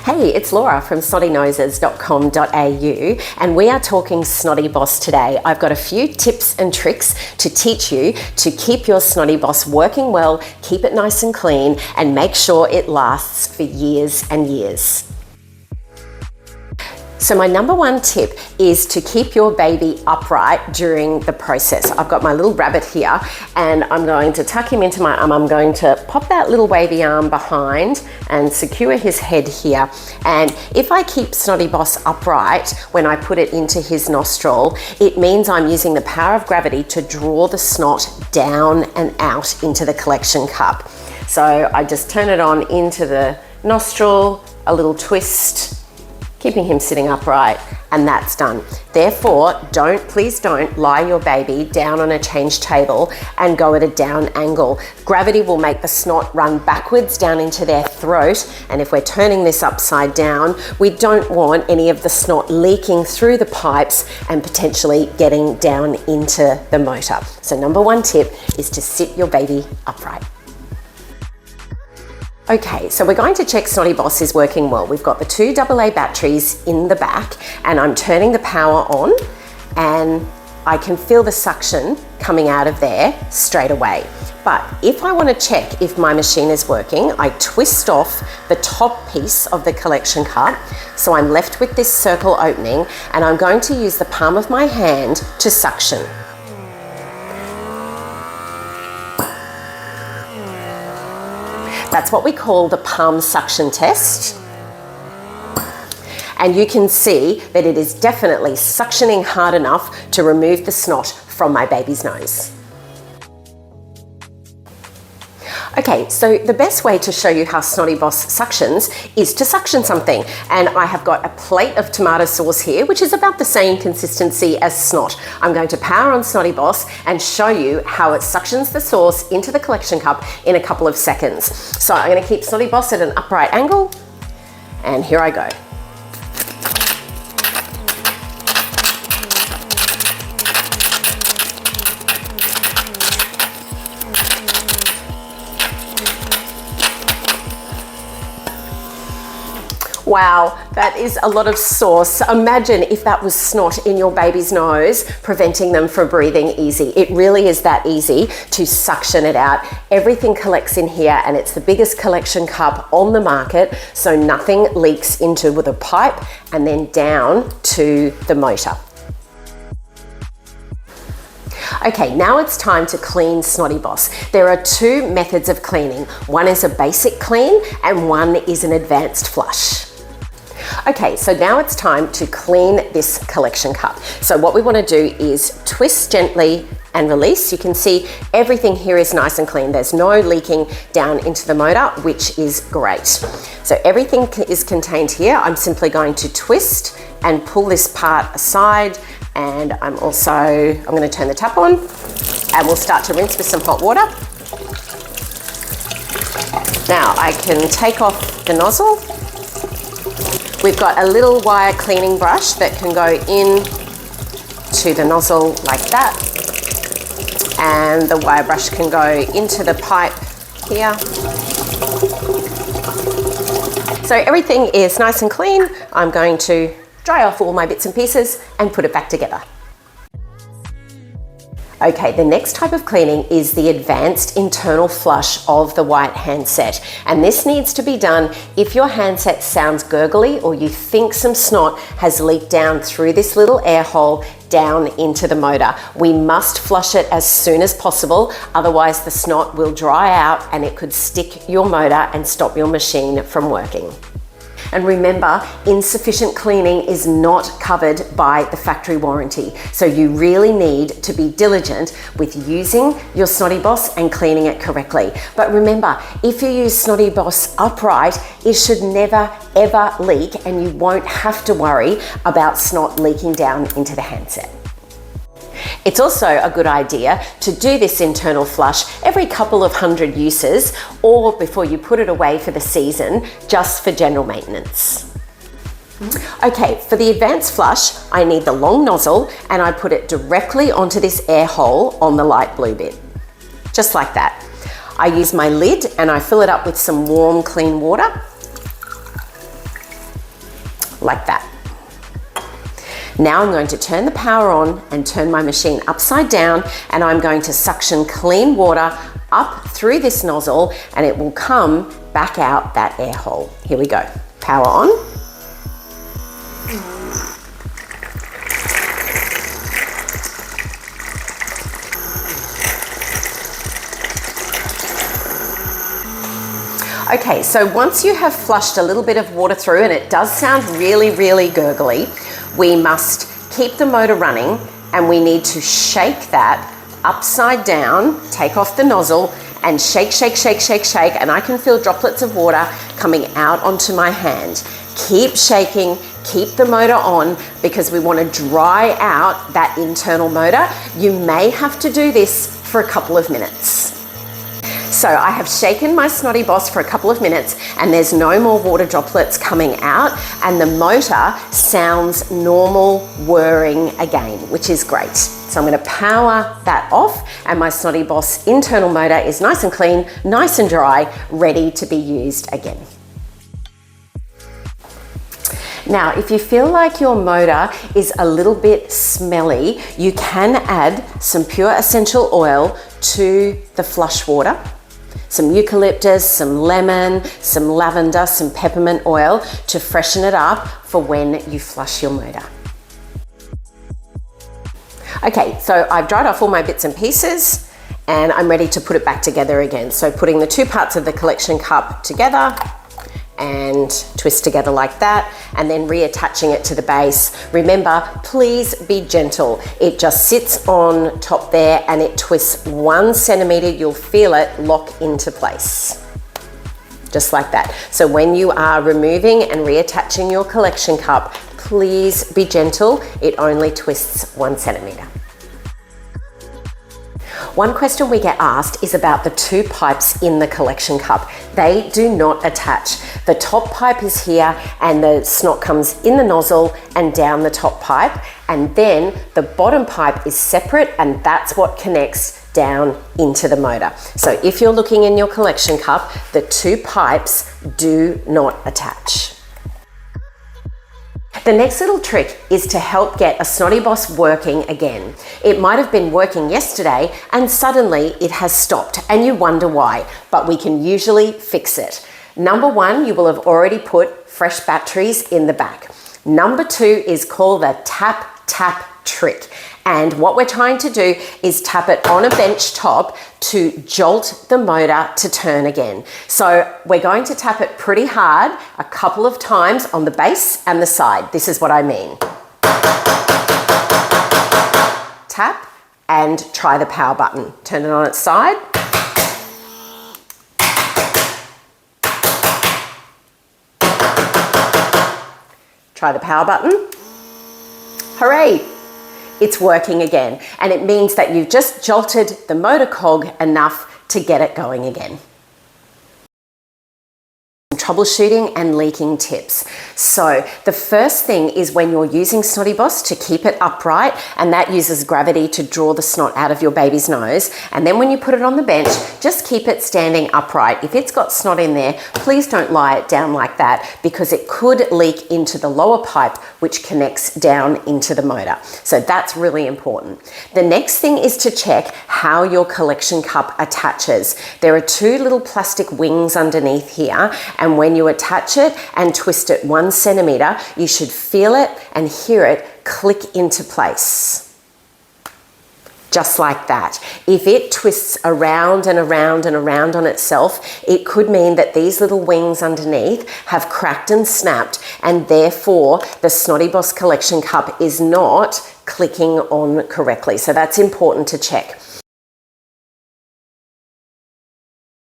Hey, it's Laura from snottynoses.com.au and we are talking Snotty Boss today. I've got a few tips and tricks to teach you to keep your Snotty Boss working well, keep it nice and clean, and make sure it lasts for years and years. So my number one tip is to keep your baby upright during the process. I've got my little rabbit here and I'm going to tuck him into my arm. I'm going to pop that little wavy arm behind and secure his head here. And if I keep Snotty Boss upright when I put it into his nostril, it means I'm using the power of gravity to draw the snot down and out into the collection cup. So I just turn it on into the nostril, a little twist, keeping him sitting upright, and that's done. Therefore, please don't lie your baby down on a change table and go at a down angle. Gravity will make the snot run backwards down into their throat, and if we're turning this upside down, we don't want any of the snot leaking through the pipes and potentially getting down into the motor. So number one tip is to sit your baby upright. Okay, so we're going to check Snotty Boss is working well. We've got the two AA batteries in the back and I'm turning the power on and I can feel the suction coming out of there straight away. But if I want to check if my machine is working, I twist off the top piece of the collection cup. So I'm left with this circle opening and I'm going to use the palm of my hand to suction. That's what we call the palm suction test. And you can see that it is definitely suctioning hard enough to remove the snot from my baby's nose. Okay, so the best way to show you how Snotty Boss suctions is to suction something. And I have got a plate of tomato sauce here, which is about the same consistency as snot. I'm going to power on Snotty Boss and show you how it suctions the sauce into the collection cup in a couple of seconds. So I'm going to keep Snotty Boss at an upright angle, and here I go. Wow, that is a lot of sauce. Imagine if that was snot in your baby's nose, preventing them from breathing easy. It really is that easy to suction it out. Everything collects in here and it's the biggest collection cup on the market, so nothing leaks into the pipe and then down to the motor. Okay, now it's time to clean Snotty Boss. There are two methods of cleaning. One is a basic clean and one is an advanced flush. Okay, so now it's time to clean this collection cup. So what we want to do is twist gently and release. You can see everything here is nice and clean. There's no leaking down into the motor, which is great. So everything is contained here. I'm simply going to twist and pull this part aside, and I'm going to turn the tap on and we'll start to rinse with some hot water. Now I can take off the nozzle. We've got a little wire cleaning brush that can go in to the nozzle like that. And the wire brush can go into the pipe here. So everything is nice and clean. I'm going to dry off all my bits and pieces and put it back together. Okay, the next type of cleaning is the advanced internal flush of the white handset. And this needs to be done if your handset sounds gurgly or you think some snot has leaked down through this little air hole down into the motor. We must flush it as soon as possible, otherwise the snot will dry out and it could stick your motor and stop your machine from working. And remember, insufficient cleaning is not covered by the factory warranty. So you really need to be diligent with using your Snotty Boss and cleaning it correctly. But remember, if you use Snotty Boss upright, it should never ever leak and you won't have to worry about snot leaking down into the handset. It's also a good idea to do this internal flush every couple of 100 uses or before you put it away for the season, just for general maintenance. Okay, for the advanced flush, I need the long nozzle and I put it directly onto this air hole on the light blue bit, just like that. I use my lid and I fill it up with some warm, clean water. like that. Now I'm going to turn the power on and turn my machine upside down, and I'm going to suction clean water up through this nozzle, and it will come back out that air hole. Here we go. Power on. Okay, so once you have flushed a little bit of water through, and it does sound really, really gurgly, we must keep the motor running, and we need to shake that upside down, take off the nozzle, and shake, shake, shake, shake, shake, and I can feel droplets of water coming out onto my hand. Keep shaking, keep the motor on, because we want to dry out that internal motor. You may have to do this for a couple of minutes. So I have shaken my Snotty Boss for a couple of minutes, and there's no more water droplets coming out, and the motor sounds normal whirring again, which is great. So I'm going to power that off, and my Snotty Boss internal motor is nice and clean, nice and dry, ready to be used again. Now, if you feel like your motor is a little bit smelly, you can add some pure essential oil to the flush water. Some eucalyptus, some lemon, some lavender, some peppermint oil to freshen it up for when you flush your motor. Okay, so I've dried off all my bits and pieces, and I'm ready to put it back together again. So putting the two parts of the collection cup together and twist together like that, and then reattaching it to the base. Remember, please be gentle. It just sits on top there and it twists 1 centimeter. You'll feel it lock into place. Just like that. So when you are removing and reattaching your collection cup, please be gentle. It only twists 1 centimeter. One question we get asked is about the two pipes in the collection cup. They do not attach. The top pipe is here, and the snot comes in the nozzle and down the top pipe, and then the bottom pipe is separate, and that's what connects down into the motor. So if you're looking in your collection cup, the two pipes do not attach. The next little trick is to help get a Snotty Boss working again. It might have been working yesterday and suddenly it has stopped, and you wonder why, but we can usually fix it. Number 1, you will have already put fresh batteries in the back. Number 2 is called the tap trick. And what we're trying to do is tap it on a bench top to jolt the motor to turn again. So we're going to tap it pretty hard a couple of times on the base and the side. This is what I mean. Tap and try the power button. Turn it on its side. Try the power button. Hooray! It's working again, and it means that you've just jolted the motor cog enough to get it going again. Troubleshooting and leaking tips. So the first thing is when you're using Snotty Boss to keep it upright, and that uses gravity to draw the snot out of your baby's nose. And then when you put it on the bench, just keep it standing upright. If it's got snot in there, please don't lie it down like that, because it could leak into the lower pipe, which connects down into the motor. So that's really important. The next thing is to check how your collection cup attaches. There are 2 little plastic wings underneath here, and when you attach it and twist it 1 centimeter, you should feel it and hear it click into place. Just like that. If it twists around and around and around on itself, it could mean that these little wings underneath have cracked and snapped, and therefore the Snotty Boss collection cup is not clicking on correctly. So that's important to check.